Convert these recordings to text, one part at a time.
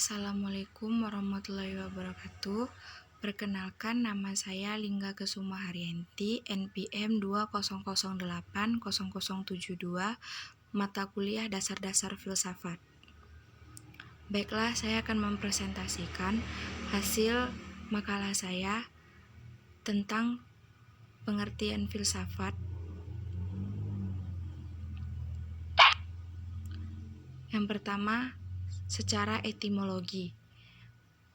Assalamualaikum warahmatullahi wabarakatuh. Perkenalkan, nama saya Lingga Kesuma Haryanti, NPM 200800072, mata kuliah Dasar-Dasar Filsafat. Baiklah, saya akan mempresentasikan hasil makalah saya tentang pengertian filsafat. Yang pertama, secara etimologi.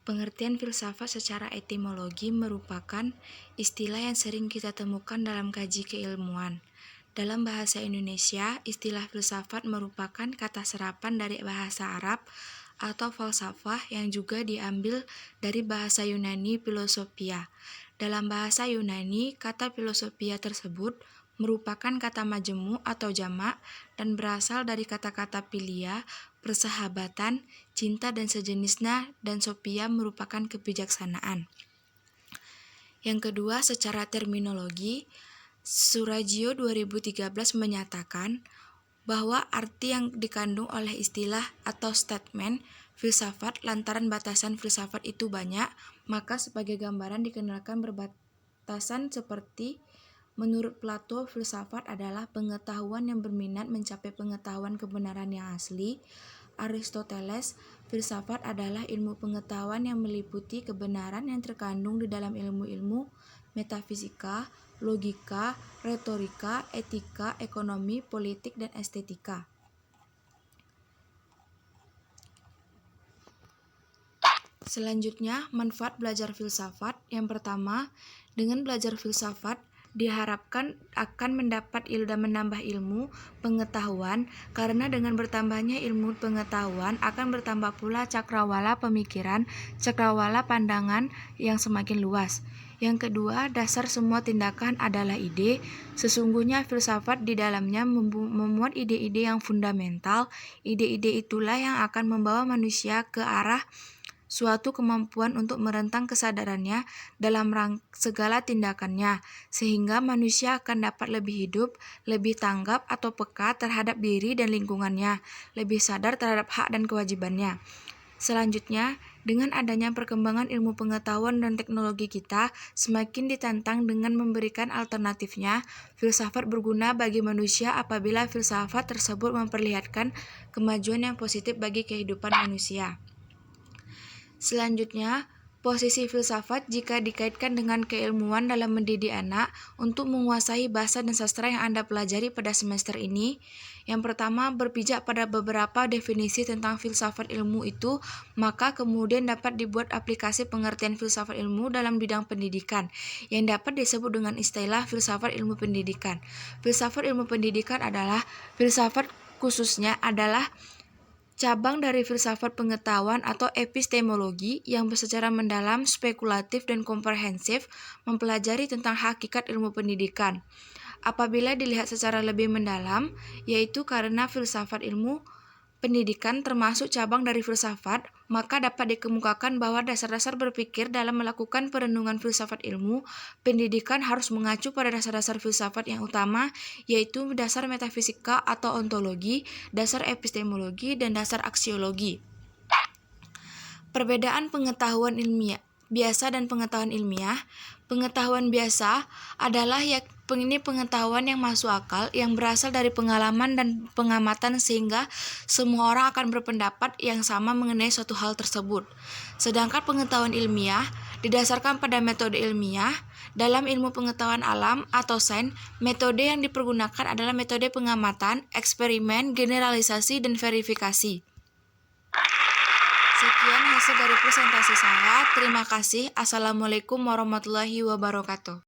Pengertian filsafat secara etimologi merupakan istilah yang sering kita temukan dalam kaji keilmuan. Dalam bahasa Indonesia, istilah filsafat merupakan kata serapan dari bahasa Arab atau falsafah yang juga diambil dari bahasa Yunani filosofia. Dalam bahasa Yunani, kata filosofia tersebut merupakan kata majemuk atau jamak dan berasal dari kata-kata philia, persahabatan, cinta dan sejenisnya, dan sophia merupakan kebijaksanaan. Yang kedua, secara terminologi, Suragio 2013 menyatakan bahwa arti yang dikandung oleh istilah atau statement filsafat lantaran batasan filsafat itu banyak, maka sebagai gambaran dikenalkan berbatasan seperti menurut Plato, filsafat adalah pengetahuan yang berminat mencapai pengetahuan kebenaran yang asli. Aristoteles, filsafat adalah ilmu pengetahuan yang meliputi kebenaran yang terkandung di dalam ilmu-ilmu metafisika, logika, retorika, etika, ekonomi, politik, dan estetika. Selanjutnya, manfaat belajar filsafat. Yang pertama, dengan belajar filsafat diharapkan akan mendapat dan menambah ilmu pengetahuan, karena dengan bertambahnya ilmu pengetahuan akan bertambah pula cakrawala pemikiran, cakrawala pandangan yang semakin luas. Yang kedua, dasar semua tindakan adalah ide. Sesungguhnya filsafat di dalamnya memuat ide-ide yang fundamental. Ide-ide itulah yang akan membawa manusia ke arah suatu kemampuan untuk merentang kesadarannya dalam segala tindakannya, sehingga manusia akan dapat lebih hidup, lebih tanggap atau peka terhadap diri dan lingkungannya, lebih sadar terhadap hak dan kewajibannya. Selanjutnya, dengan adanya perkembangan ilmu pengetahuan dan teknologi kita semakin ditantang dengan memberikan alternatifnya. Filsafat berguna bagi manusia apabila filsafat tersebut memperlihatkan kemajuan yang positif bagi kehidupan manusia. Selanjutnya, posisi filsafat jika dikaitkan dengan keilmuan dalam mendidik anak untuk menguasai bahasa dan sastra yang Anda pelajari pada semester ini. Yang pertama, berpijak pada beberapa definisi tentang filsafat ilmu itu, maka kemudian dapat dibuat aplikasi pengertian filsafat ilmu dalam bidang pendidikan, yang dapat disebut dengan istilah filsafat ilmu pendidikan. Filsafat ilmu pendidikan adalah filsafat khususnya adalah cabang dari filsafat pengetahuan atau epistemologi yang secara mendalam, spekulatif, dan komprehensif mempelajari tentang hakikat ilmu pendidikan. Apabila dilihat secara lebih mendalam, yaitu karena filsafat ilmu pendidikan termasuk cabang dari filsafat, maka dapat dikemukakan bahwa dasar-dasar berpikir dalam melakukan perenungan filsafat ilmu pendidikan harus mengacu pada dasar-dasar filsafat yang utama, yaitu dasar metafisika atau ontologi, dasar epistemologi, dan dasar aksiologi. Perbedaan pengetahuan ilmiah biasa dan pengetahuan ilmiah. Pengetahuan biasa adalah pengetahuan yang masuk akal, yang berasal dari pengalaman dan pengamatan sehingga semua orang akan berpendapat yang sama mengenai suatu hal tersebut. Sedangkan pengetahuan ilmiah didasarkan pada metode ilmiah. Dalam ilmu pengetahuan alam atau sains, metode yang dipergunakan adalah metode pengamatan, eksperimen, generalisasi, dan verifikasi. Sekian hasil dari presentasi saya. Terima kasih. Assalamualaikum warahmatullahi wabarakatuh.